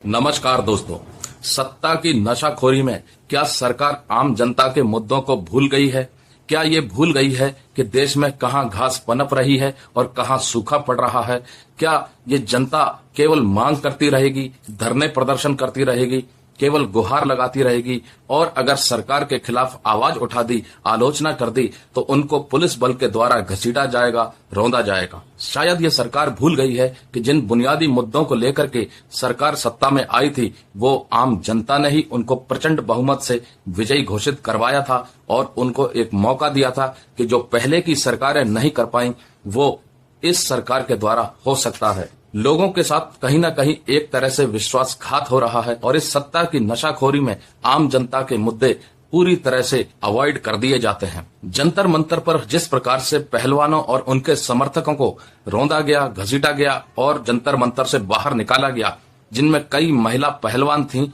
नमस्कार दोस्तों, सत्ता की नशाखोरी में क्या सरकार आम जनता के मुद्दों को भूल गई है? क्या ये भूल गई है कि देश में कहां घास पनप रही है और कहां सूखा पड़ रहा है? क्या ये जनता केवल मांग करती रहेगी, धरने प्रदर्शन करती रहेगी, केवल गुहार लगाती रहेगी और अगर सरकार के खिलाफ आवाज उठा दी, आलोचना कर दी तो उनको पुलिस बल के द्वारा घसीटा जाएगा, रौंदा जाएगा? शायद ये सरकार भूल गई है कि जिन बुनियादी मुद्दों को लेकर के सरकार सत्ता में आई थी वो आम जनता ने ही उनको प्रचंड बहुमत से विजयी घोषित करवाया था और उनको एक मौका दिया था कि जो पहले की सरकारें नहीं कर पाई वो इस सरकार के द्वारा हो सकता है। लोगों के साथ कहीं न कहीं एक तरह से विश्वासघात हो रहा है और इस सत्ता की नशाखोरी में आम जनता के मुद्दे पूरी तरह से अवॉइड कर दिए जाते हैं। जंतर मंतर पर जिस प्रकार से पहलवानों और उनके समर्थकों को रौंदा गया, घसीटा गया और जंतर मंतर से बाहर निकाला गया, जिनमें कई महिला पहलवान थीं,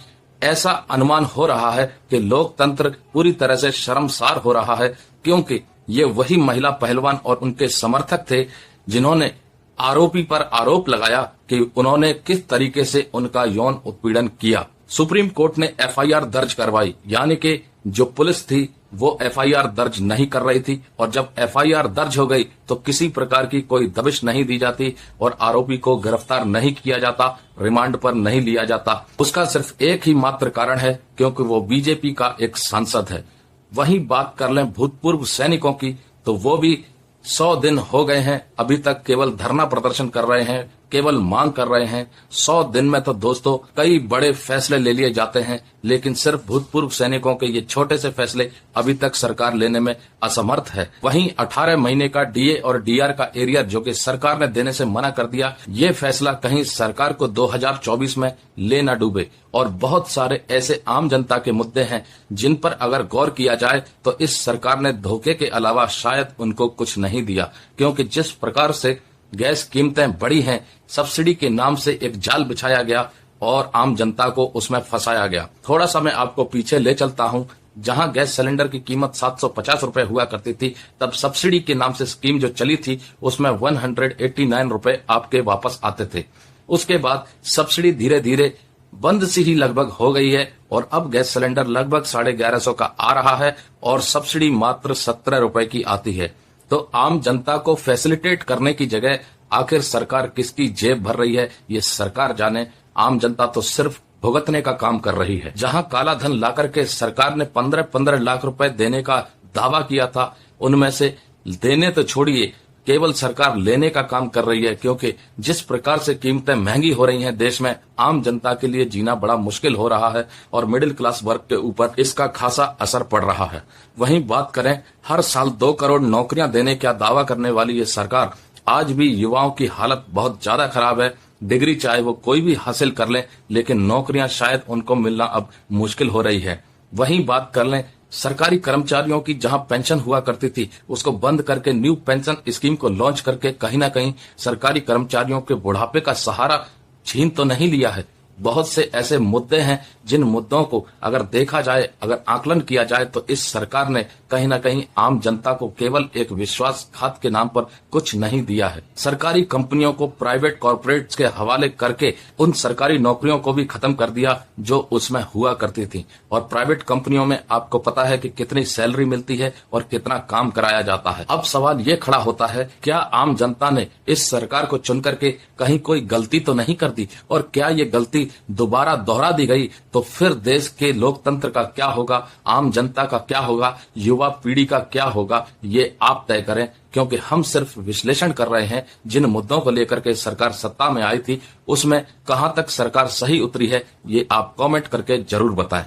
ऐसा अनुमान हो रहा है कि लोकतंत्र पूरी तरह से शर्मसार हो रहा है, क्योंकि ये वही महिला पहलवान और उनके समर्थक थे जिन्होंने आरोपी पर आरोप लगाया कि उन्होंने किस तरीके से उनका यौन उत्पीड़न किया। सुप्रीम कोर्ट ने एफआईआर दर्ज करवाई, यानी कि जो पुलिस थी वो एफआईआर दर्ज नहीं कर रही थी और जब एफआईआर दर्ज हो गई तो किसी प्रकार की कोई दबिश नहीं दी जाती और आरोपी को गिरफ्तार नहीं किया जाता, रिमांड पर नहीं लिया जाता। उसका सिर्फ एक ही मात्र कारण है, क्योंकि वो बीजेपी का एक सांसद है। वहीं बात कर लें भूतपूर्व सैनिकों की तो वो भी 100 दिन हो गए हैं, अभी तक केवल धरना प्रदर्शन कर रहे हैं, केवल मांग कर रहे हैं। 100 दिन में तो दोस्तों कई बड़े फैसले ले लिए जाते हैं, लेकिन सिर्फ भूतपूर्व सैनिकों के ये छोटे से फैसले अभी तक सरकार लेने में असमर्थ है। वहीं 18 महीने का डीए और डीआर का एरियर जो कि सरकार ने देने से मना कर दिया, ये फैसला कहीं सरकार को 2024 में ले न डूबे। और बहुत सारे ऐसे आम जनता के मुद्दे हैं जिन पर अगर गौर किया जाए तो इस सरकार ने धोखे के अलावा शायद उनको कुछ नहीं दिया, क्योंकि जिस प्रकार से गैस कीमतें बढ़ी हैं, सब्सिडी के नाम से एक जाल बिछाया गया और आम जनता को उसमें फंसाया गया। थोड़ा सा मैं आपको पीछे ले चलता हूं, जहां गैस सिलेंडर की कीमत 750 रुपए हुआ करती थी, तब सब्सिडी के नाम से स्कीम जो चली थी उसमें 189 रुपए आपके वापस आते थे। उसके बाद सब्सिडी धीरे धीरे बंद सी ही लगभग हो गई है और अब गैस सिलेंडर लगभग 1150 का आ रहा है और सब्सिडी मात्र 17 रुपए की आती है। तो आम जनता को फैसिलिटेट करने की जगह आखिर सरकार किसकी जेब भर रही है ये सरकार जाने। आम जनता तो सिर्फ भुगतने का काम कर रही है। जहां काला धन लाकर के सरकार ने 15-15 लाख रुपए देने का दावा किया था, उनमें से देने तो छोड़िए, केवल सरकार लेने का काम कर रही है, क्योंकि जिस प्रकार से कीमतें महंगी हो रही हैं देश में, आम जनता के लिए जीना बड़ा मुश्किल हो रहा है और मिडिल क्लास वर्ग के ऊपर इसका खासा असर पड़ रहा है। वहीं बात करें, हर साल 2 करोड़ नौकरियां देने का दावा करने वाली ये सरकार, आज भी युवाओं की हालत बहुत ज्यादा खराब है। डिग्री चाहे वो कोई भी हासिल कर ले, लेकिन नौकरियां शायद उनको मिलना अब मुश्किल हो रही है। वहीं बात कर लें सरकारी कर्मचारियों की, जहां पेंशन हुआ करती थी उसको बंद करके न्यू पेंशन स्कीम को लॉन्च करके कहीं ना कहीं सरकारी कर्मचारियों के बुढ़ापे का सहारा छीन तो नहीं लिया है। बहुत से ऐसे मुद्दे हैं जिन मुद्दों को अगर देखा जाए, अगर आकलन किया जाए तो इस सरकार ने कहीं ना कहीं आम जनता को केवल एक विश्वासघात के नाम पर कुछ नहीं दिया है। सरकारी कंपनियों को प्राइवेट कॉर्पोरेट्स के हवाले करके उन सरकारी नौकरियों को भी खत्म कर दिया जो उसमें हुआ करती थी। और प्राइवेट कंपनियों में आपको पता है कि कितनी सैलरी मिलती है और कितना काम कराया जाता है। अब सवाल ये खड़ा होता है, क्या आम जनता ने इस सरकार को चुन करके कहीं कोई गलती तो नहीं कर दी? और क्या ये गलती दोबारा दोहरा दी गई तो फिर देश के लोकतंत्र का क्या होगा, आम जनता का क्या होगा, युवा पीढ़ी का क्या होगा, ये आप तय करें। क्योंकि हम सिर्फ विश्लेषण कर रहे हैं, जिन मुद्दों को लेकर के सरकार सत्ता में आई थी उसमें कहां तक सरकार सही उतरी है, ये आप कमेंट करके जरूर बताएं।